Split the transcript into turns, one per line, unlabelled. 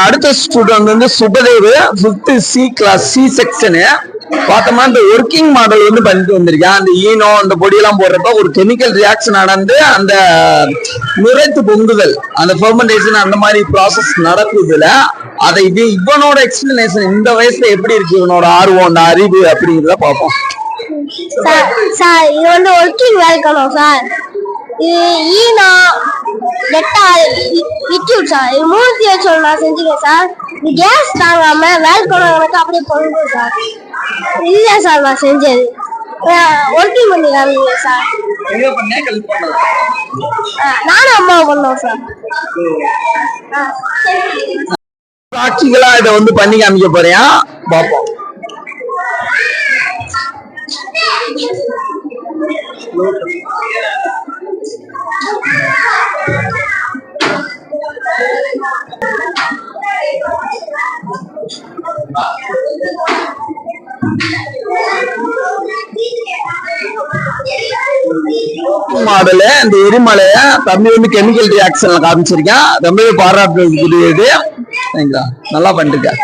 அடுத்த ஸ்டூடெண்ட் வந்து Subhadev 5th C class C section. பார்த்தோம்னா இந்த ஒர்க்கிங் மாடல் வந்து பண்ணிட்டு வந்திருக்கேன். அந்த ஈனோ அந்த பொடியெல்லாம் போடுறப்ப ஒரு கெமிக்கல் ரியாக்ஷன் நடந்து அந்த நுரைத்து பொங்குதல் அந்த ஃபெர்மெண்டேஷன் அந்த மாதிரி ப்ராசஸ் நடக்குதுல அதை இவனோட எக்ஸ்பிளனேஷன் இந்த வயசுல எப்படி இருக்கு, இவனோட ஆர்வம் அந்த அறிவு அப்படிங்கிறத பார்ப்போம்.
சார் இது வந்து ஒர்க்கிங் வேலைக்கணும் சார். இது ஈனோ டெட்டால் லிக்யூட் சார். இது மூணுத்தி வச்சு நான் செஞ்சுக்கேன் சார். இது கேஸ் தாங்காம வேலைக்கணும் எனக்கு அப்படியே பொங்கும் சார். இல்ல சார் நான் செஞ்சது ஒர்க்கிங் பண்ணி காமிங்க சார். நானும் அம்மா பண்ணோம் சார்.
ப்ராக்டிகலா இதை வந்து பண்ணி காமிக்க போறேன், பார்ப்போம். மாடல இந்த எரிமலைய தம்பி வந்து கெமிக்கல் ரியாக்ஷன்ல காமிச்சிருக்கேன். ரொம்பவே பாராட்டுறதுக்குரியது. நல்லா பண்ணிருக்கேன்.